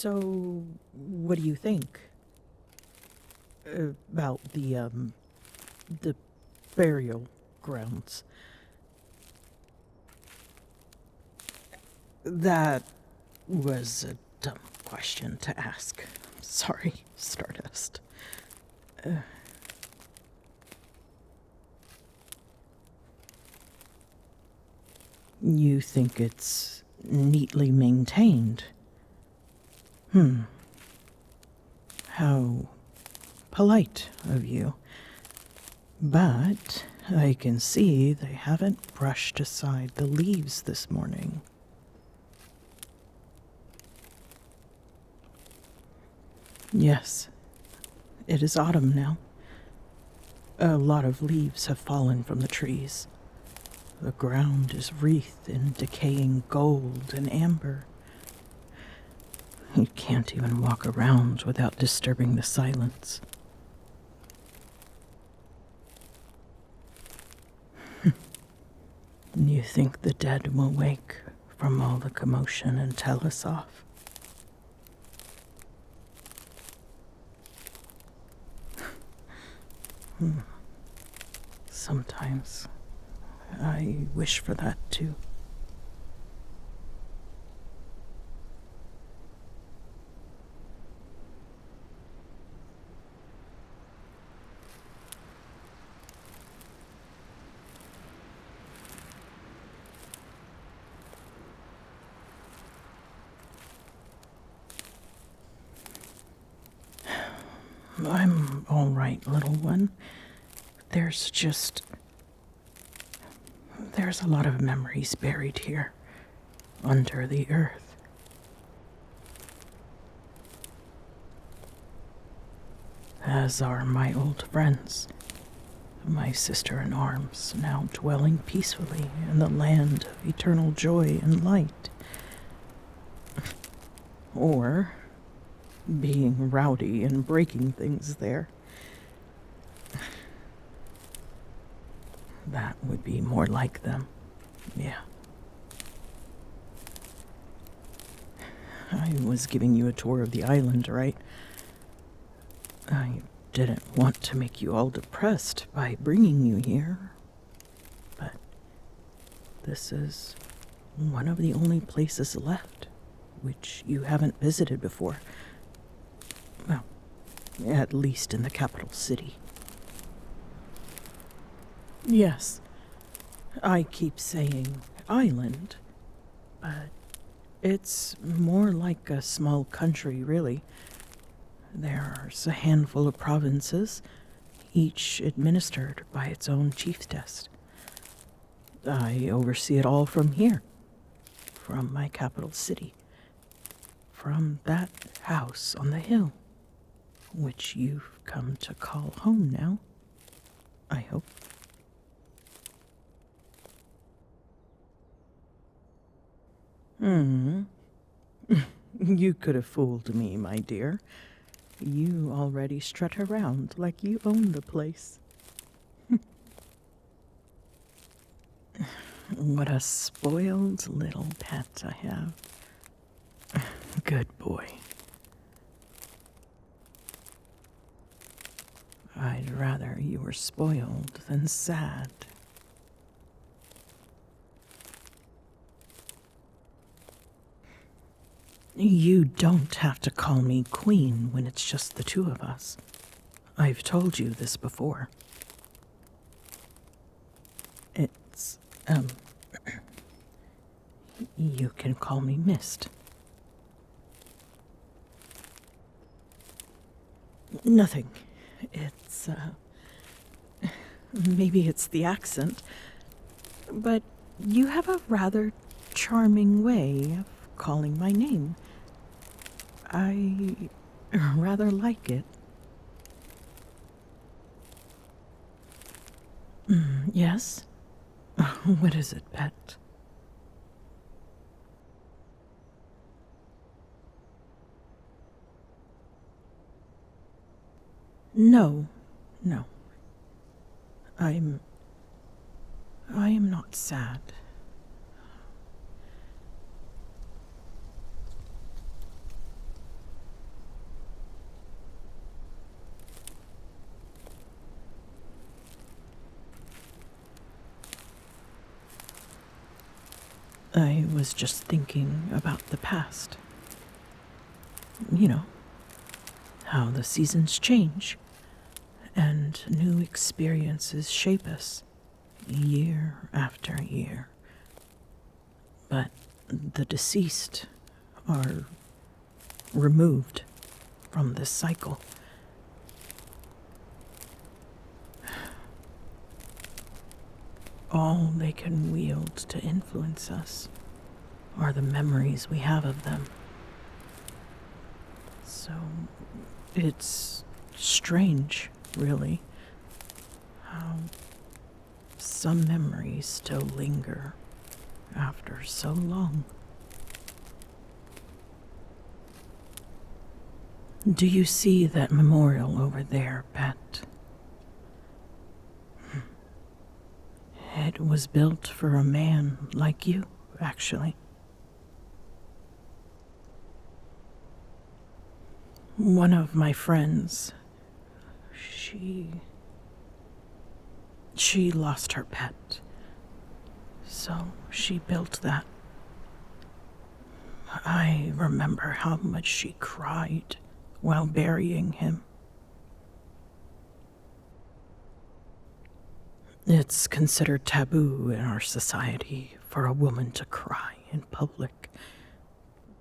So, what do you think about the burial grounds? That was a dumb question to ask. Sorry, Stardust. You think it's neatly maintained? How polite of you. But I can see they haven't brushed aside the leaves this morning. Yes, it is autumn now. A lot of leaves have fallen from the trees. The ground is wreathed in decaying gold and amber. You can't even walk around without disturbing the silence. You think the dead will wake from all the commotion and tell us off? Sometimes I wish for that too. I'm all right, little one. There's a lot of memories buried here, under the earth. As are my old friends, my sister in arms, now dwelling peacefully in the land of eternal joy and light. Or being rowdy and breaking things there. That would be more like them, yeah. I was giving you a tour of the island, right? I didn't want to make you all depressed by bringing you here, but this is one of the only places left which you haven't visited before. Well, at least in the capital city. Yes, I keep saying island, but it's more like a small country, really. There's a handful of provinces, each administered by its own chiefess. I oversee it all from here, from my capital city, from that house on the hill, which you've come to call home now, I hope. You could have fooled me, my dear. You already strut around like you own the place. What a spoiled little pet I have. Good boy. I'd rather you were spoiled than sad. You don't have to call me Queen when it's just the two of us. I've told you this before. It's, you can call me Mist. Nothing. It's, maybe it's the accent, but you have a rather charming way of calling my name. I rather like it. Yes? What is it, pet? No. I am not sad. I was just thinking about the past. You know, how the seasons change and new experiences shape us year after year. But the deceased are removed from this cycle. All they can wield to influence us are the memories we have of them. So it's strange, really, how some memories still linger after so long. Do you see that memorial over there, Pet? It was built for a man like you, actually. One of my friends, she lost her pet, so she built that. I remember how much she cried while burying him. It's considered taboo in our society for a woman to cry in public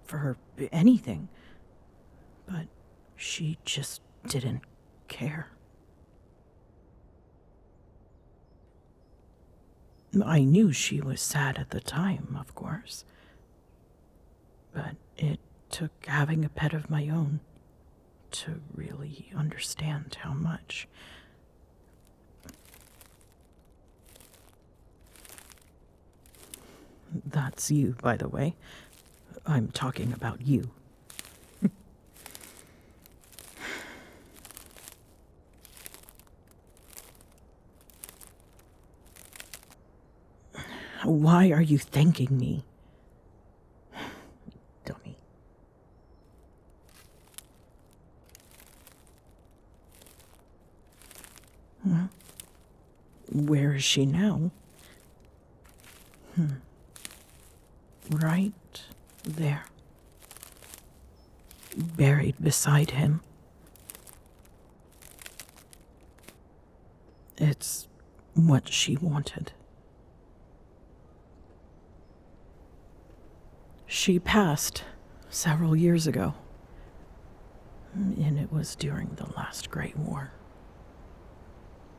for anything, but she just didn't care. I knew she was sad at the time, of course, but it took having a pet of my own to really understand how much. That's you, by the way. I'm talking about you. Why are you thanking me? Dummy. Huh? Where is she now? Right there. Buried beside him. It's what she wanted. She passed several years ago, and it was during the last Great War.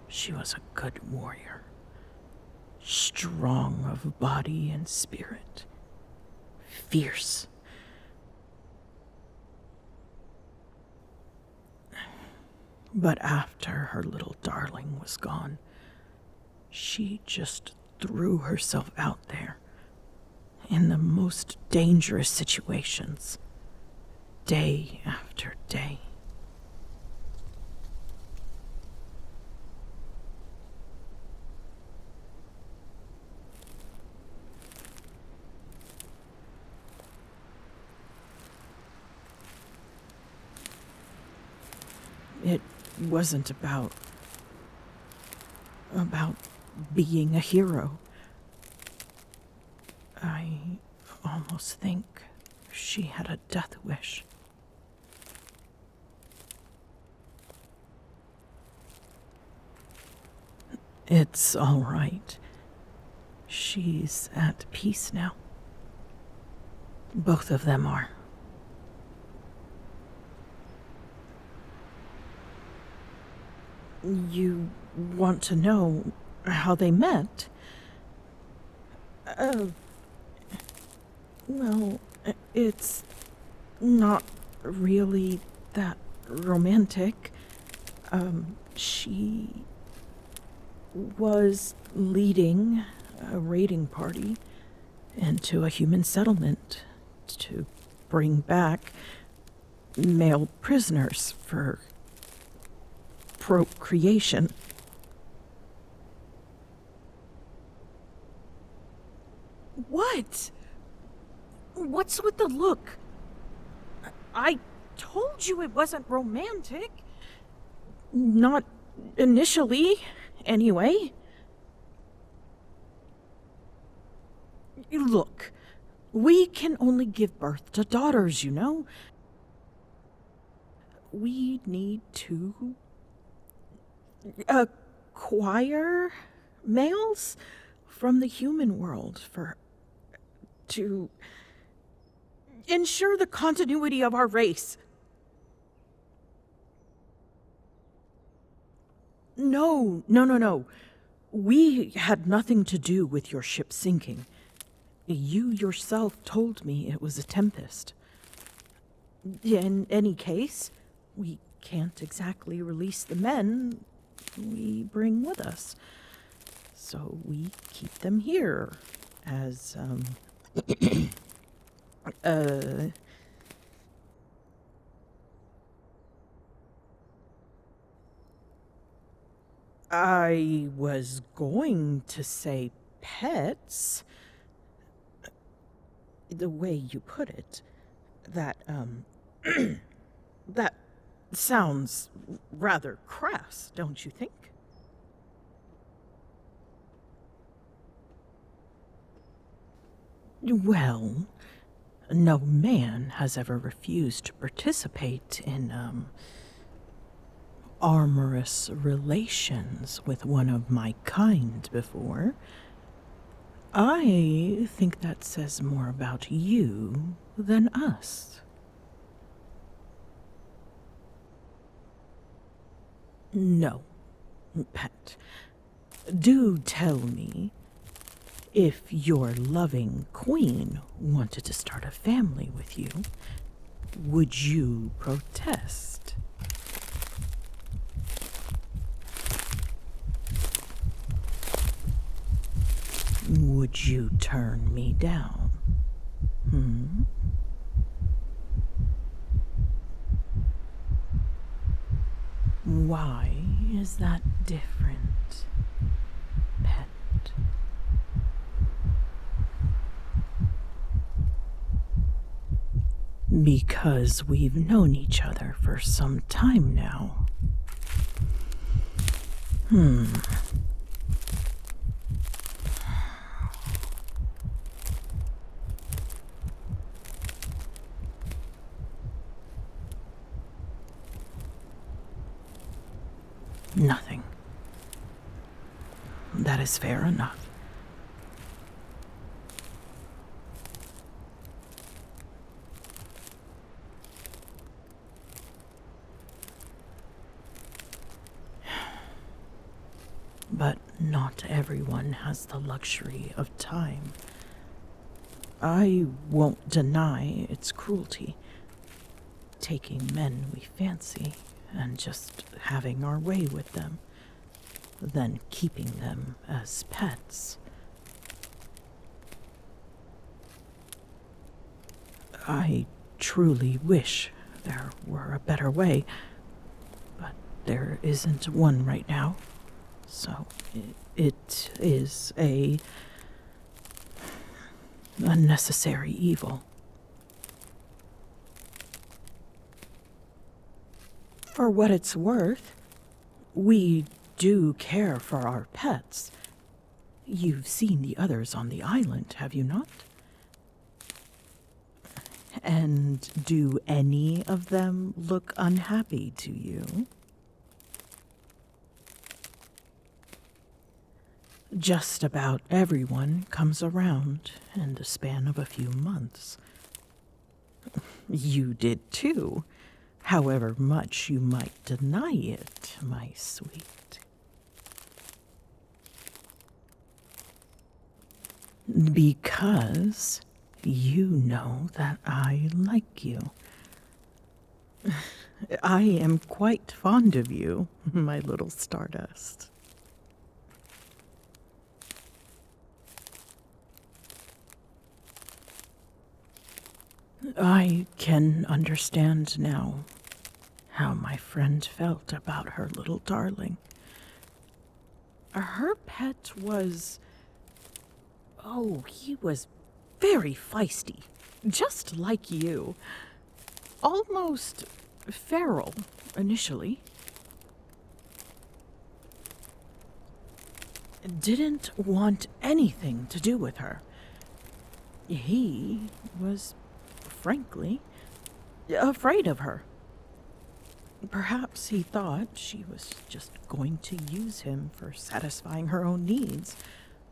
She was a good warrior, strong of body and spirit, fierce. But after her little darling was gone, she just threw herself out there in the most dangerous situations, day after day. It wasn't about being a hero. I almost think she had a death wish. It's all right. She's at peace now. Both of them are. You want to know how they met? Well, it's not really that romantic. She was leading a raiding party into a human settlement to bring back male prisoners for procreation. What? What's with the look? I told you it wasn't romantic. Not initially, anyway. Look, We can only give birth to daughters, you know. We need to acquire males from the human world to ensure the continuity of our race. No. We had nothing to do with your ship sinking. You yourself told me it was a tempest. In any case, we can't exactly release the men we bring with us. So we keep them here as, I was going to say pets. The way you put it, that that sounds rather crass, don't you think? Well, no man has ever refused to participate in, amorous relations with one of my kind before. I think that says more about you than us. No, pet. Do tell me, if your loving queen wanted to start a family with you, would you protest? Would you turn me down? Why is that different, pet? Because we've known each other for some time now. Nothing. That is fair enough. But not everyone has the luxury of time. I won't deny its cruelty. Taking men we fancy and just having our way with them, then keeping them as pets. I truly wish there were a better way, but there isn't one right now. So it is a necessary evil. For what it's worth, we do care for our pets. You've seen the others on the island, have you not? And do any of them look unhappy to you? Just about everyone comes around in the span of a few months. You did too, however much you might deny it, my sweet. Because you know that I like you. I am quite fond of you, my little Stardust. I can understand now how my friend felt about her little darling. Her pet was... oh, he was very feisty, just like you. Almost feral, initially. Didn't want anything to do with her. He was, frankly, afraid of her. Perhaps he thought she was just going to use him for satisfying her own needs,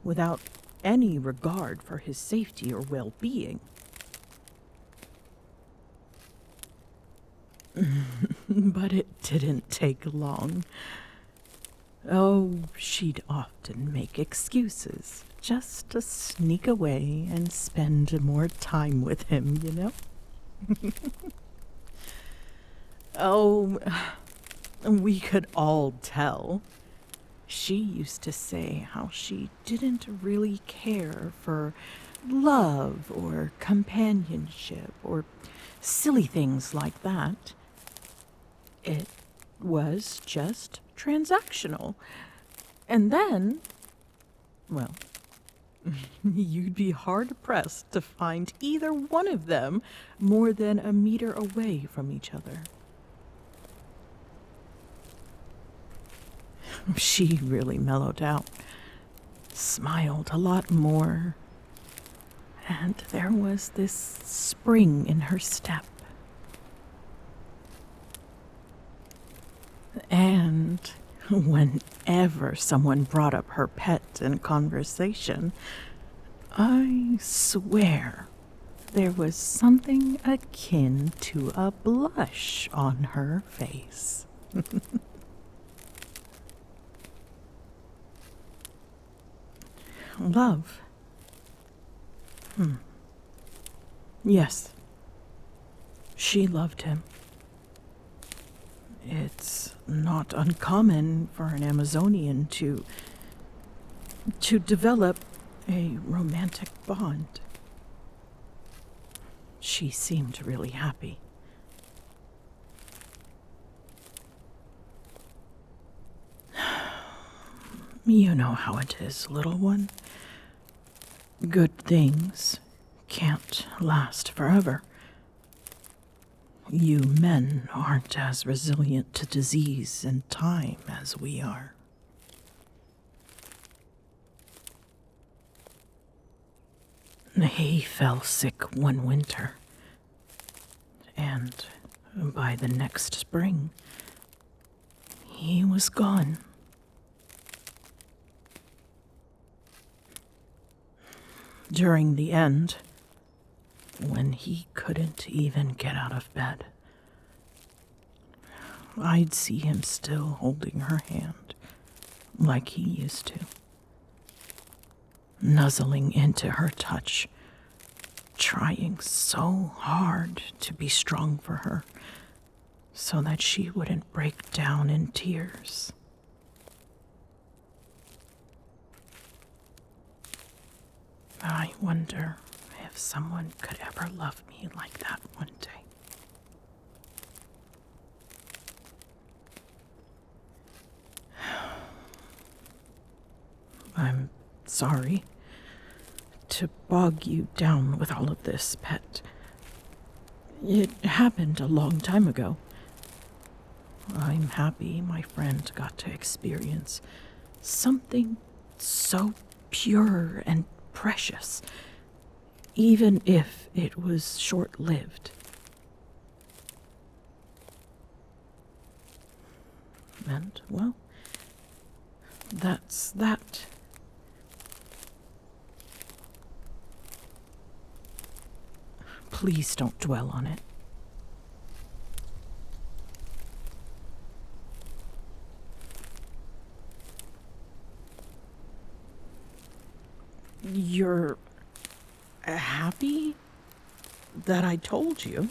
without any regard for his safety or well-being. But it didn't take long. Oh, she'd often make excuses just to sneak away and spend more time with him, you know? Oh, we could all tell. She used to say how she didn't really care for love or companionship or silly things like that. It was just transactional. And then, well, you'd be hard-pressed to find either one of them more than a meter away from each other. She really mellowed out, smiled a lot more, and there was this spring in her step. And whenever someone brought up her pet in conversation, I swear there was something akin to a blush on her face. Love. Yes. She loved him. It's not uncommon for an Amazonian to develop a romantic bond. She seemed really happy. You know how it is, little one. Good things can't last forever. You men aren't as resilient to disease and time as we are. He fell sick one winter, and by the next spring, he was gone. During the end, when he couldn't even get out of bed, I'd see him still holding her hand like he used to, nuzzling into her touch, trying so hard to be strong for her so that she wouldn't break down in tears. I wonder if someone could ever love me like that one day. I'm sorry to bog you down with all of this, pet. It happened a long time ago. I'm happy my friend got to experience something so pure and precious, even if it was short-lived. And, well, that's that. Please don't dwell on it. You're happy that I told you?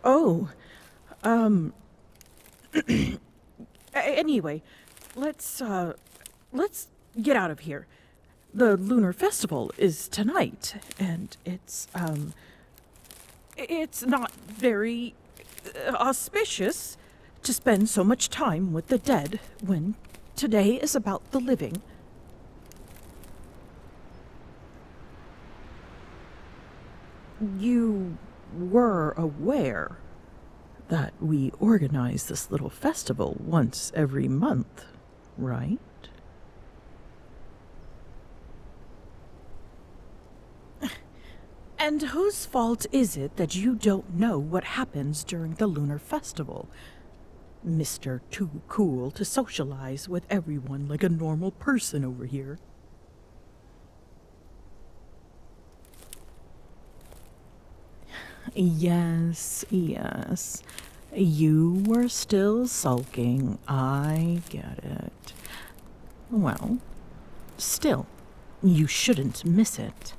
Oh, anyway, let's get out of here. The Lunar Festival is tonight, and it's not very auspicious to spend so much time with the dead when today is about the living. You were aware that we organize this little festival once every month, right? And whose fault is it that you don't know what happens during the lunar festival? Mr. Too Cool to socialize with everyone like a normal person over here. Yes, yes. You were still sulking. I get it. Well, still, you shouldn't miss it.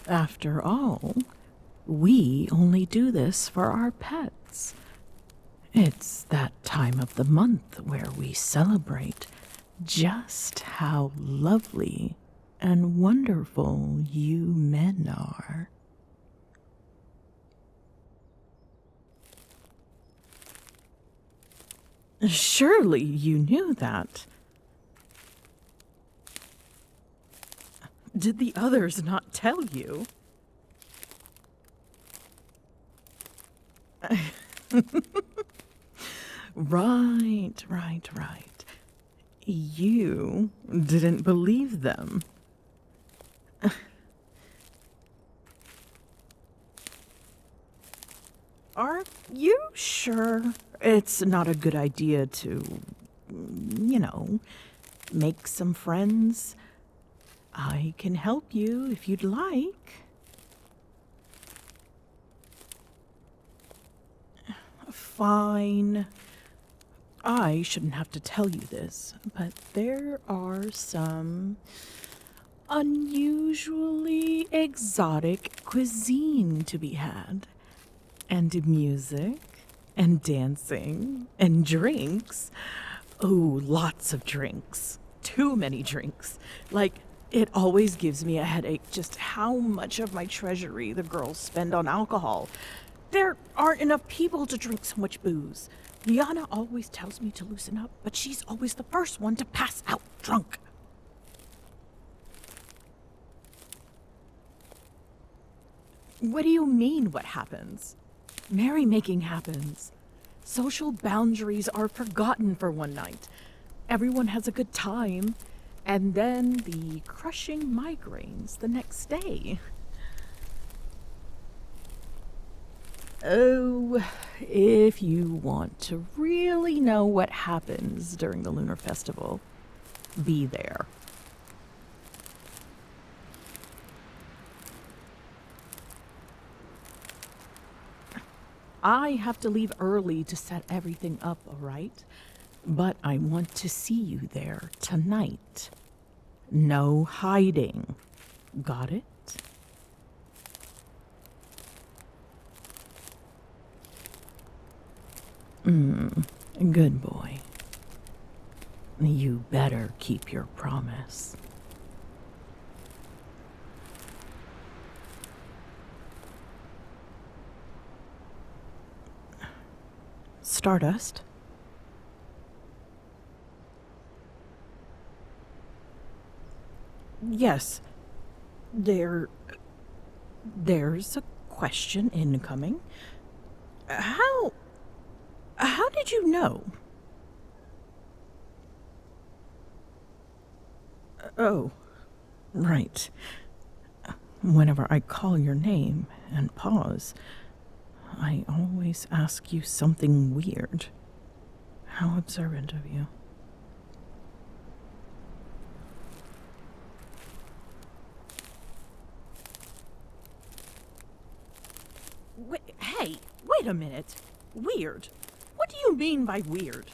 After all, we only do this for our pets. It's that time of the month where we celebrate just how lovely and wonderful you men are. Surely you knew that. Did the others not tell you? Right. You didn't believe them. Are you sure it's not a good idea to, make some friends? I can help you if you'd like. Fine. I shouldn't have to tell you this, but there are some unusually exotic cuisine to be had. And music, and dancing, and drinks. Oh, lots of drinks. Too many drinks. Like, it always gives me a headache just how much of my treasury the girls spend on alcohol. There aren't enough people to drink so much booze. Liana always tells me to loosen up, but she's always the first one to pass out drunk. What do you mean, what happens? Merrymaking happens. Social boundaries are forgotten for one night. Everyone has a good time, and then the crushing migraines the next day. Oh, if you want to really know what happens during the Lunar Festival, be there. I have to leave early to set everything up, all right? But I want to see you there tonight. No hiding. Got it? Good boy. You better keep your promise. Stardust? Yes. There's a question incoming. How did you know? Oh, right. Whenever I call your name and pause, I always ask you something weird. How observant of you. Wait a minute. Weird? What do you mean by weird?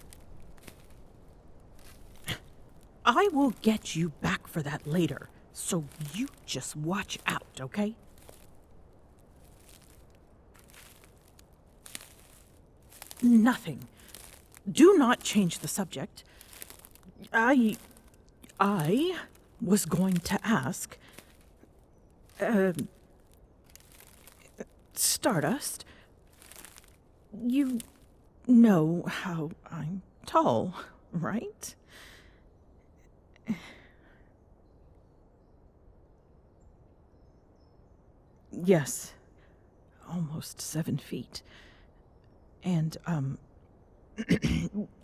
I will get you back for that later, so you just watch out, okay? Nothing. Do not change the subject. I was going to ask, Stardust, you know how I'm tall, right? Yes, almost 7 feet. And,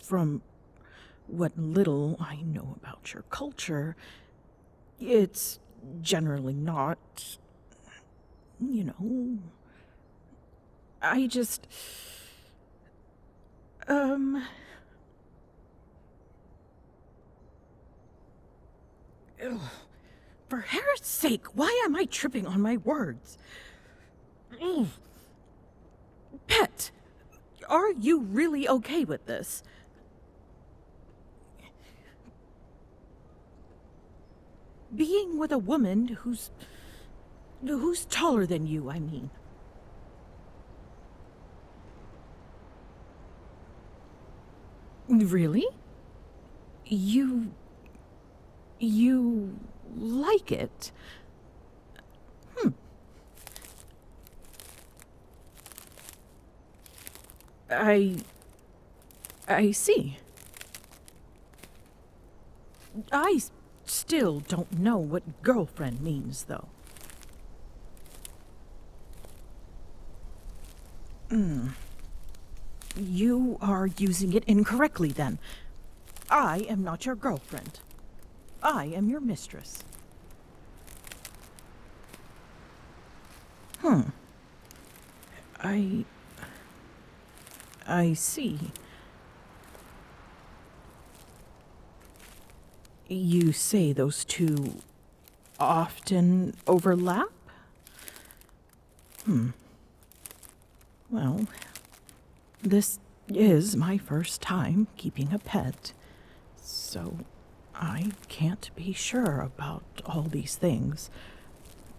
from what little I know about your culture, It's generally not. You know, I just. Ugh. For Herod's sake, why am I tripping on my words? Ugh. Pet, are you really okay with this? Being with a woman who's taller than you, I mean. Really? You like it? I see. I still don't know what girlfriend means, though. You are using it incorrectly, then. I am not your girlfriend. I am your mistress. I see. You say those two often overlap? Well, this is my first time keeping a pet, so I can't be sure about all these things.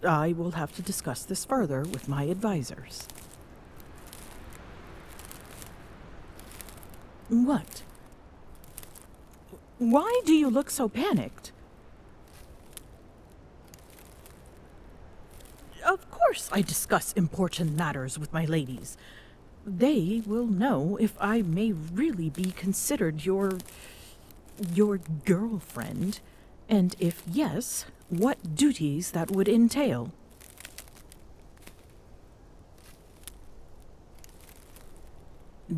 I will have to discuss this further with my advisors. What? Why do you look so panicked? Of course I discuss important matters with my ladies. They will know if I may really be considered your girlfriend, and if yes, what duties that would entail.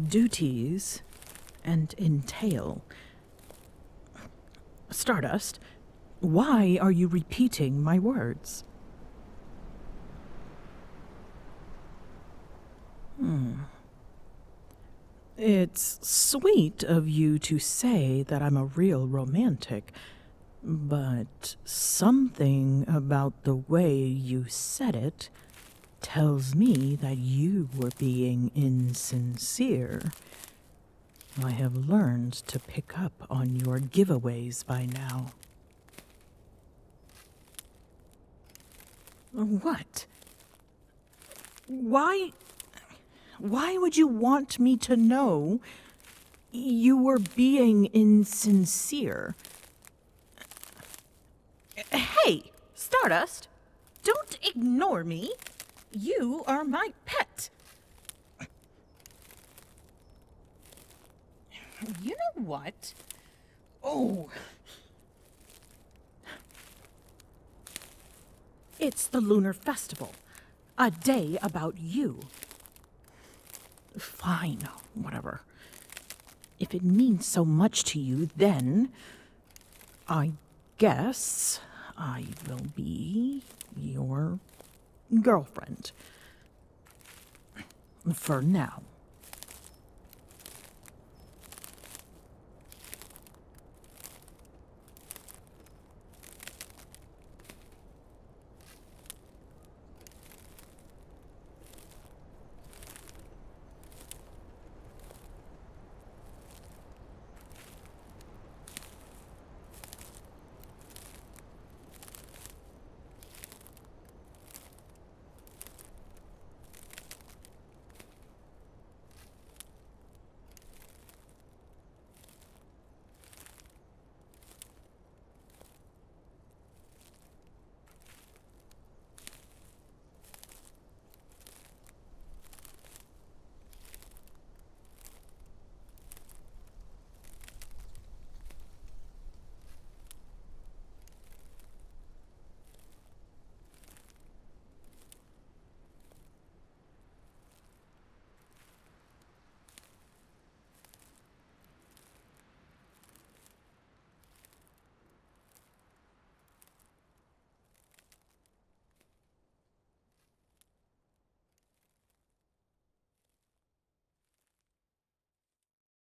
Duties and entail. Stardust, why are you repeating my words? It's sweet of you to say that I'm a real romantic, but something about the way you said it tells me that you were being insincere. I have learned to pick up on your giveaways by now. What? Why would you want me to know you were being insincere? Hey, Stardust, don't ignore me. You are my pet. You know what? Oh. It's the Lunar Festival. A day about you. Fine, whatever. If it means so much to you, then I guess I will be your girlfriend. For now.